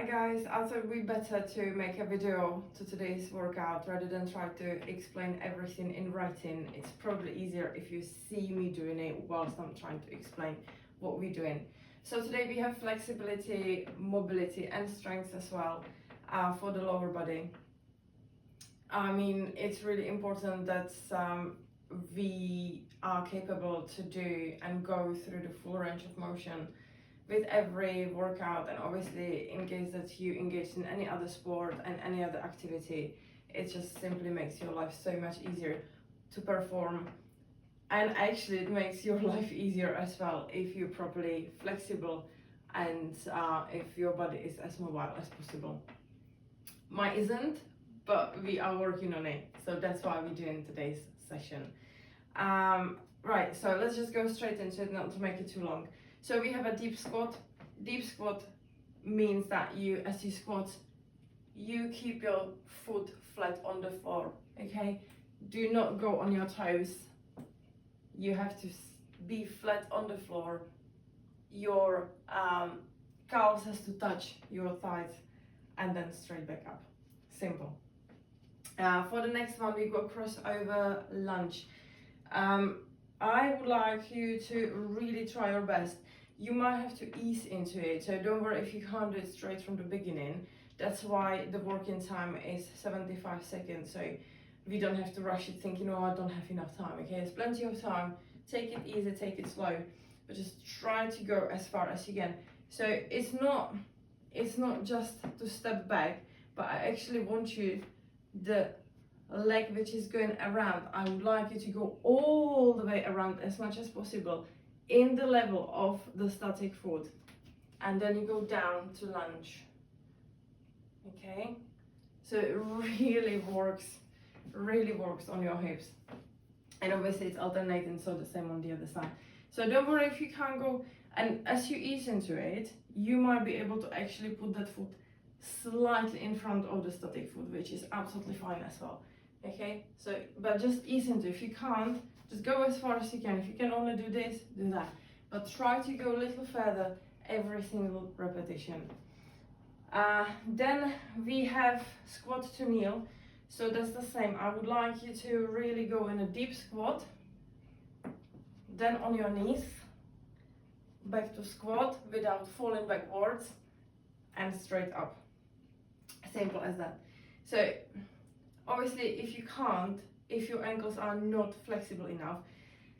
Hi guys, I thought we better to make a video to today's workout rather than try to explain everything in writing. It's probably easier if you see me doing it whilst I'm trying to explain what we're doing. So today we have flexibility, mobility and strength as well for the lower body. I mean, it's really important that we are capable to do and go through the full range of motion with every workout, and obviously in case that you engage in any other sport and any other activity, it just simply makes your life so much easier to perform, and actually it makes your life easier as well if you're properly flexible and if your body is as mobile as possible. Mine isn't, but we are working on it, so that's why we're doing today's session. Right, so let's just go straight into it, not to make it too long. So we have a deep squat. Deep squat means that you, as you squat, you keep your foot flat on the floor, okay? Do not go on your toes. You have to be flat on the floor. Your calves has to touch your thighs and then straight back up. Simple. For the next one, we got crossover lunge. I would like you to really try your best. You might have to ease into it, so don't worry if you can't do it straight from the beginning. That's why the working time is 75 seconds, so we don't have to rush it thinking, oh, I don't have enough time, okay? There's plenty of time. Take it easy, take it slow, but just try to go as far as you can. So it's not just to step back, but I actually want you, the leg which is going around, I would like you to go all the way around as much as possible in the level of the static foot, and then you go down to lunge, okay? So it really works on your hips, and obviously it's alternating, so the same on the other side. So don't worry if you can't go, and as you ease into it, you might be able to actually put that foot slightly in front of the static foot, which is absolutely fine as well. Okay, so but just ease into it. If you can't, just go as far as you can. If you can only do this, do that, but try to go a little further every single repetition. Then we have squat to kneel, so that's the same. I would like you to really go in a deep squat, then on your knees, back to squat without falling backwards, and straight up. Simple as that. So obviously, if you can't, if your ankles are not flexible enough,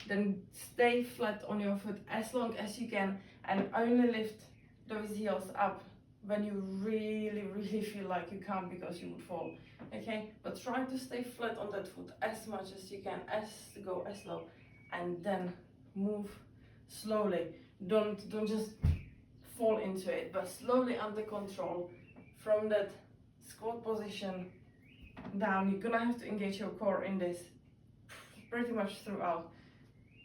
then stay flat on your foot as long as you can, and only lift those heels up when you really feel like you can't because you would fall, okay? But try to stay flat on that foot as much as you can, go as low, and then move slowly. Don't just fall into it, but slowly under control from that squat position down. You're gonna have to engage your core in this pretty much throughout.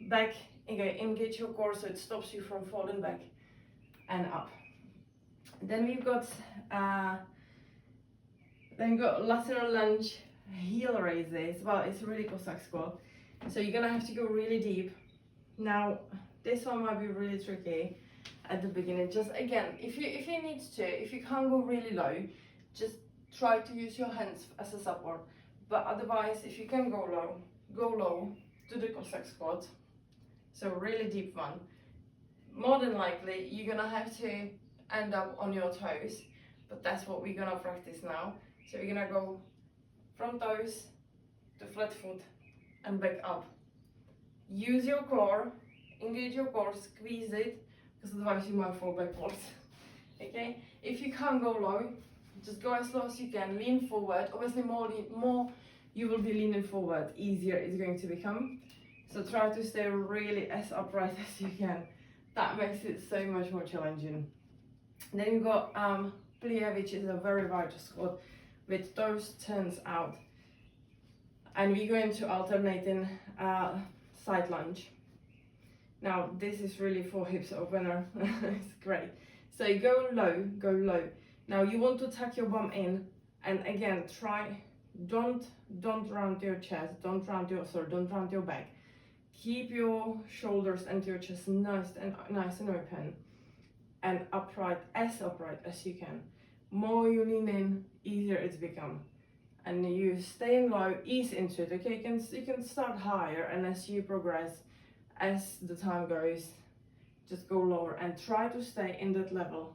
Back, again, engage your core so it stops you from falling back and up. Then we've got lateral lunge heel raises. Well, it's really Cossack squat, so you're gonna have to go really deep. Now this one might be really tricky at the beginning. Just again, if you need to, if you can't go really low, just try to use your hands as a support, but otherwise if you can go low to the Cossack squat, so really deep one. More than likely you're gonna have to end up on your toes, but that's what we're gonna practice now. So we're gonna go from toes to flat foot and back up. Use your core, engage your core, squeeze it, because otherwise you might fall backwards. Okay, if you can't go low, just go as low as you can, lean forward. Obviously more you will be leaning forward, easier it's going to become. So try to stay really as upright as you can. That makes it so much more challenging. Then you've got plie, which is a very vital squat with toes turns out. And we're going to alternating side lunge. Now this is really for hips opener. It's great. So you go low. Now you want to tuck your bum in, and again don't round your chest, don't round your back. Keep your shoulders and your chest nice and open, and upright as you can. more you lean in, easier it's become. And you stay in low, ease into it, okay? You can start higher, and as you progress, as the time goes, just go lower and try to stay in that level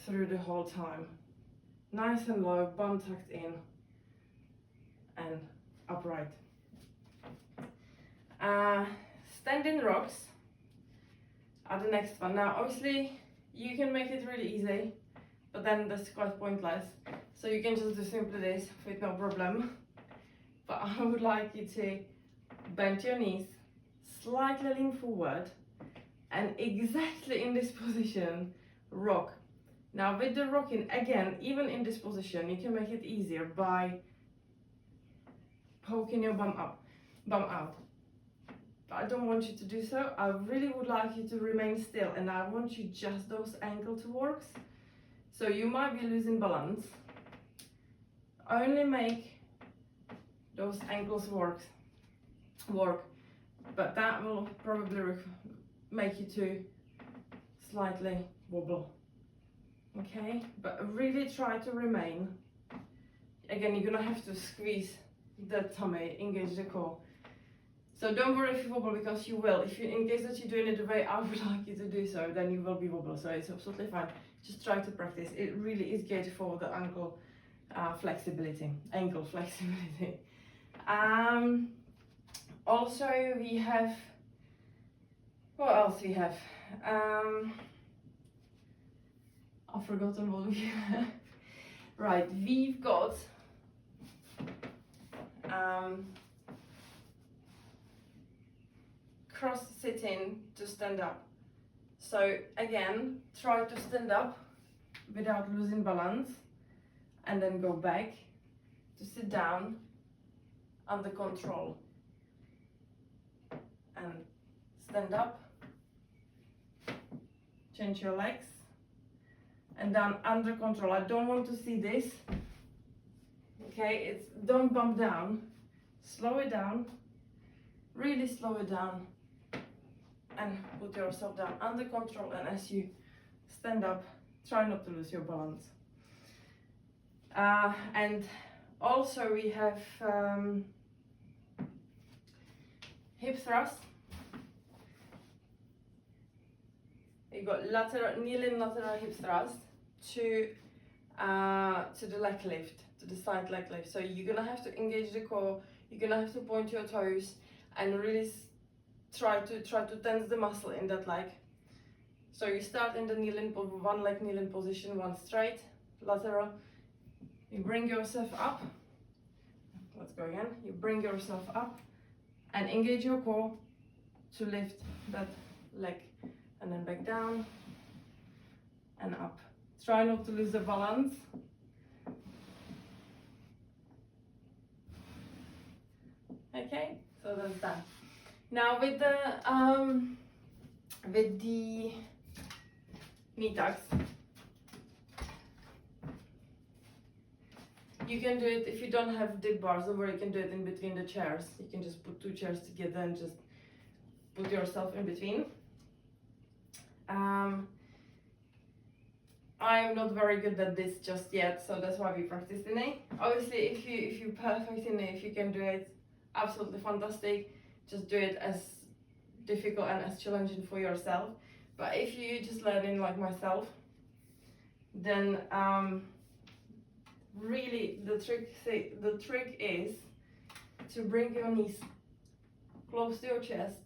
through the whole time. Nice and low, bum tucked in, and upright. Standing rocks are the next one. Now, obviously, you can make it really easy, but then that's quite pointless. So you can just do simply this with no problem. But I would like you to bend your knees, slightly lean forward, and exactly in this position, rock. Now with the rocking, again, even in this position, you can make it easier by poking your bum out. But I don't want you to do so. I really would like you to remain still, and I want you just those ankle to work. So you might be losing balance. Only make those ankles work, but that will probably make you to slightly wobble. Okay, but really try to remain. Again, you're gonna have to squeeze the tummy, engage the core. So don't worry if you wobble, because you will. If you, in case that you're doing it the way I would like you to do so, then you will be wobble. So it's absolutely fine. Just try to practice. It really is good for the ankle flexibility, ankle flexibility. Also we have, what else we have? I've forgotten what we have. Right, we've got cross sitting to stand up. So again, try to stand up without losing balance, and then go back to sit down under control, and stand up, change your legs, and down under control. I don't want to see this, okay? It's, don't bump down, slow it down, really slow it down, and put yourself down under control. And as you stand up, try not to lose your balance. And also we have hip thrust. You got lateral, kneeling lateral hip thrust to the leg lift, to the side leg lift. So you're gonna have to engage the core. You're gonna have to point your toes and really try to tense the muscle in that leg. So you start in the kneeling, one leg kneeling position, one straight, lateral. You bring yourself up. Let's go again. You bring yourself up and engage your core to lift that leg, and then back down and up. Try not to lose the balance. Okay, so that's done. Now with the knee tucks, you can do it if you don't have dip bars, or you can do it in between the chairs. You can just put two chairs together and just put yourself in between. I'm not very good at this just yet, so that's why we practice in it. Obviously, if you're perfect in it, if you can do it, absolutely fantastic. Just do it as difficult and as challenging for yourself. But if you're just learning like myself, then really the trick is to bring your knees close to your chest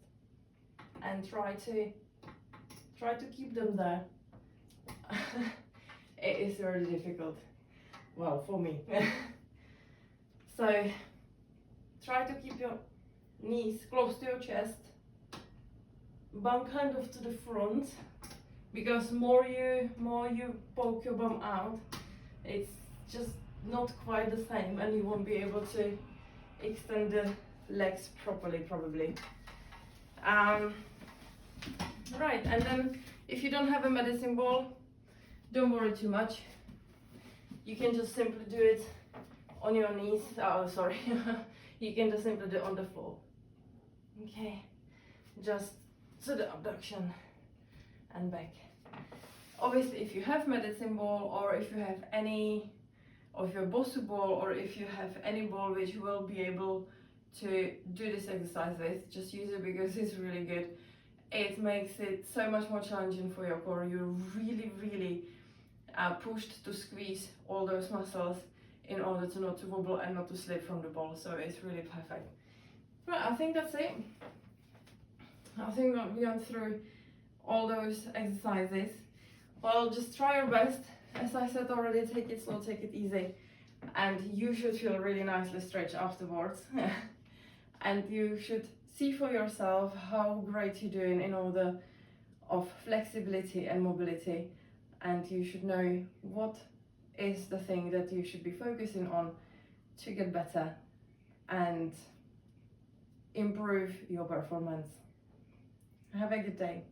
and try to keep them there. It is very difficult, well, for me. So try to keep your knees close to your chest, bum kind of to the front, because more you poke your bum out, it's just not quite the same, and you won't be able to extend the legs properly, probably. Right, and then if you don't have a medicine ball, don't worry too much. You can just simply do it on your knees. Oh, sorry. You can just simply do it on the floor. Okay, just to the abduction and back. Obviously, if you have medicine ball, or if you have any of your Bosu ball, or if you have any ball which you will be able to do this exercise with, just use it because it's really good. It makes it so much more challenging for your core. You're really pushed to squeeze all those muscles in order to not to wobble and not to slip from the ball, so it's really perfect. Right, I think that's it. I think we went through all those exercises. Well, just try your best. As I said already, take it slow, take it easy, and you should feel really nicely stretched afterwards. And you should see for yourself how great you're doing in order of flexibility and mobility, and you should know what is the thing that you should be focusing on to get better and improve your performance. Have a good day.